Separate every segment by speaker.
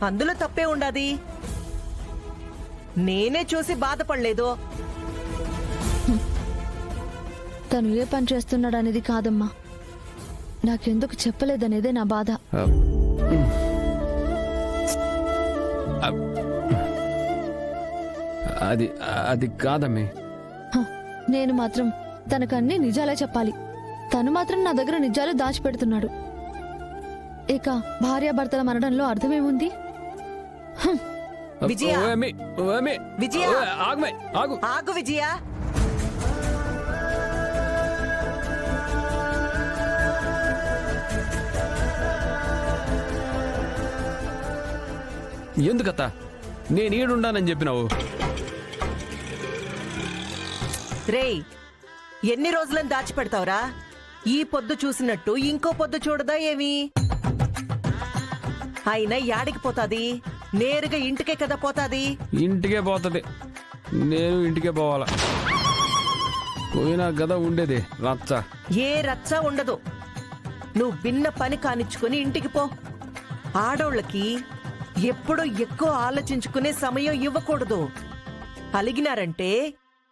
Speaker 1: అందులో తప్పే ఉండాది. నేనే చూసి బాధపడలేదు.
Speaker 2: తను ఏ పని చేస్తున్నాడు అనేది కాదమ్మా, నాకెందుకు చెప్పలేదనేదే నా బాధ.
Speaker 3: అది అది కాదమ్మి.
Speaker 2: నేను మాత్రం తనకన్నీ నిజాలే చెప్పాలి. తను మాత్రం నా దగ్గర నిజాలు దాచిపెడుతున్నాడు. ఇక భార్యాభర్తల మరణంలో అర్థమేముంది?
Speaker 1: విజయ, విజయ,
Speaker 3: ఆగు
Speaker 1: ఆగు విజయ.
Speaker 3: ఎందుకత్త నేను ఈడుండానని చెప్పినావు?
Speaker 1: రేయ్, ఎన్ని రోజులని దాచిపెడతావురా? ఈ పొద్దు చూసినట్టు ఇంకో పొద్దు చూడదా ఏమి? అయినా యాడికి పోతాది? నేరుగా ఇంటికే కదా పోతాది.
Speaker 3: ఇంటికే పోతుంది. నేను ఇంటికే పోవాలా? పోయినా గదా ఉండేది రచ్చ.
Speaker 1: ఏ రచ్చ ఉండదు. నువ్వు భిన్న పని కానిచ్చుకుని ఇంటికి పో. ఆడోళ్ళకి ఎప్పుడూ ఎక్కువ ఆలోచించుకునే సమయం ఇవ్వకూడదు. అలిగినారంటే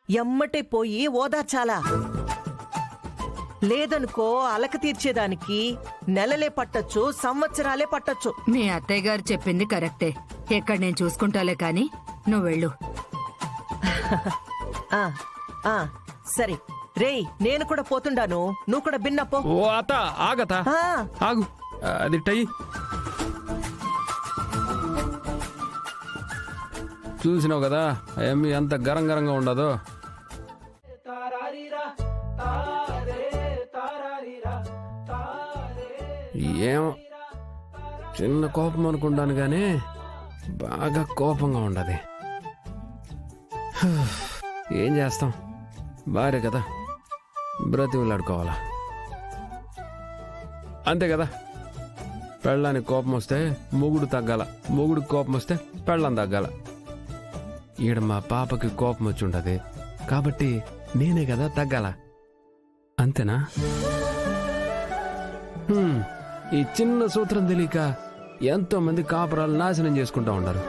Speaker 1: ఎమ్మటే పోయి ఓదార్చాలా. లేదనుకో అలక తీర్చేదానికి నెలలే పట్టొచ్చు, సంవత్సరాలే పట్టొచ్చు.
Speaker 4: మీ అత్తయ్య గారు చెప్పింది కరెక్టే. ఎక్కడ నేను చూసుకుంటాలే కాని నువ్వు వెళ్ళు.
Speaker 1: సరే రేయ్, నేను కూడా పోతుండాను. నువ్వు కూడా భిన్నపో.
Speaker 3: ఓ అత్త ఆగతా, ఆగు. అది టై చూసినావు కదా ఏమి ఎంత గరం గరంగా ఉండదో. ఏం చిన్న కోపం అనుకుంటాను గానీ బాగా కోపంగా ఉండదు. ఏం చేస్తాం, భార్య కదా, బ్రతిమలాడుకోవాలా. అంతే కదా. పెళ్ళానికి కోపం వస్తే మొగుడు తగ్గాల, మొగుడికి కోపం వస్తే పెళ్ళం తగ్గాల. ఈడ మా పాపకి కోపం వచ్చి ఉండదు కాబట్టి నేనే కదా తగ్గాల. అంతేనా? ఈ చిన్న సూత్రం తెలియక ఎంతో మంది కాపురాలు నాశనం చేసుకుంటా ఉన్నారు.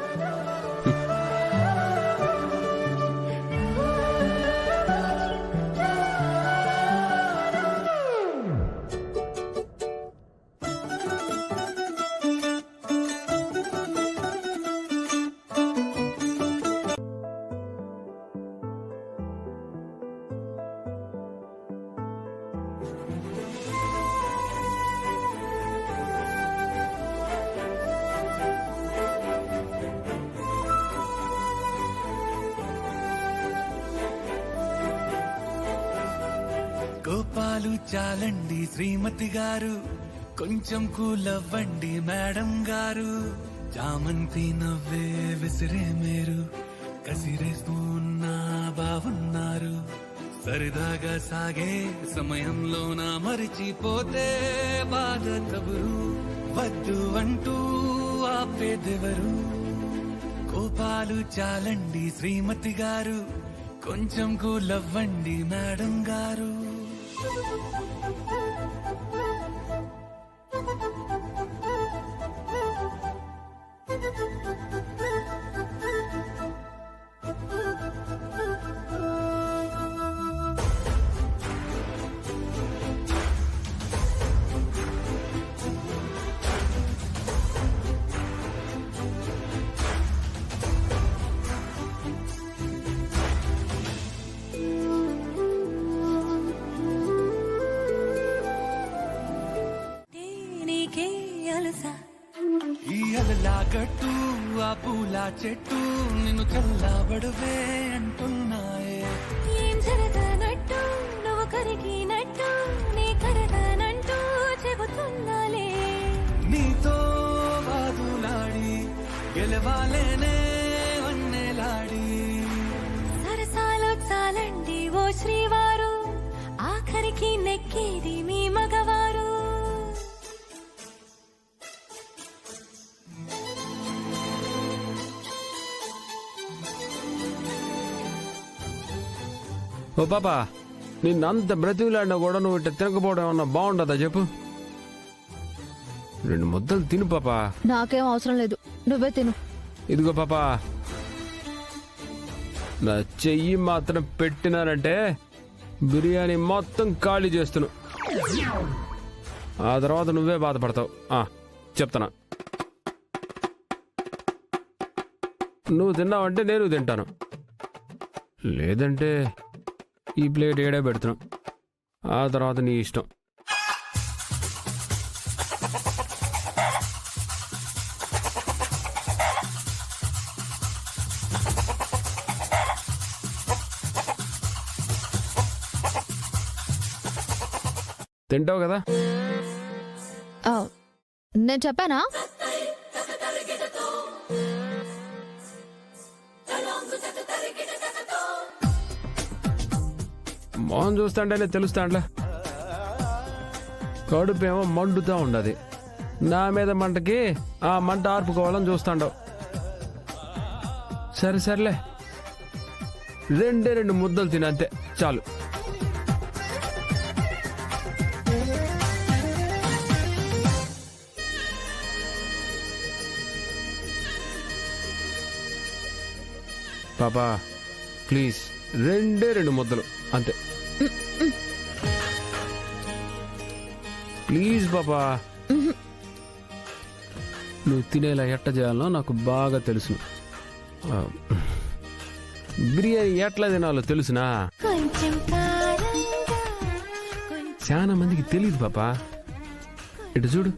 Speaker 5: కోపాలు చాలండి శ్రీమతి గారు, కొంచెం కూలవ్వండి మేడం గారు. చామంతి నవ్వే విసిరే మీరు, కసిరేస్తూ ఉన్నా బాగున్నారు. సరదాగా సాగే సమయంలో నా మరిచిపోతే బాధ కబురు. వద్దు అంటూ ఆపేదెవరు? కోపాలు చాలండి శ్రీమతి గారు, కొంచెం కూలవ్వండి మేడం గారు. ఈ అలలా గట్టు ఆ పూల చెట్టు నిన్ను చల్లబడువే అంటున్నాయే.
Speaker 6: ఏం జరగనట్టు నువ్వు కరిగినట్టు నీ కరగనంటూ చెబుతున్నాలే.
Speaker 5: నీతో బాదులాడి గెలవాలేనే వన్నెలాడి.
Speaker 6: సరసాలు చాలండి ఓ శ్రీవారు, ఆఖరికి నెక్కేది మీ మగవారు.
Speaker 3: ఓ పాపా, నిన్నంత బ్రతిలాడినా కూడా నువ్వు ఇట్లా తినకపోవడం ఏమన్నా బాగుండదా చెప్పు? 2 ముద్దలు తిను పాపా.
Speaker 2: నాకేం అవసరం లేదు. నువ్వే తిను.
Speaker 3: ఇదిగో పాపా, నా చెయ్యి మాత్రం పెట్టినానంటే బిర్యానీ మొత్తం ఖాళీ చేస్తును. ఆ తర్వాత నువ్వే బాధపడతావు. చెప్తానా, నువ్వు తిన్నావంటే నేను తింటాను, లేదంటే ఈ ప్లేట్ ఏడే పెడుతున్నావు. ఆ తర్వాత నీ ఇష్టం. తింటావు కదా?
Speaker 2: ఆ, నేను చెప్పానా?
Speaker 3: మొహం చూస్తాంటేనే తెలుస్తాంట్లే, కడుపు ఏమో మండుతా ఉండదు. నా మీద మంటకి ఆ మంట ఆర్పుకోవాలని చూస్తాండవు. సరే సర్లే, 2 ముద్దలు తినంతే చాలు. పాపా ప్లీజ్, 2 ముద్దలు అంతే. ప్లీజ్ పాపా, నువ్వు తినేలా ఎట్ట చేయాలో నాకు బాగా తెలుసు. బిర్యానీ ఎట్లా తినాలో తెలుసునా?
Speaker 6: కొంచెం కారంగా
Speaker 3: చాలా మందికి తెలియదు పాపా. ఇటు చూడు,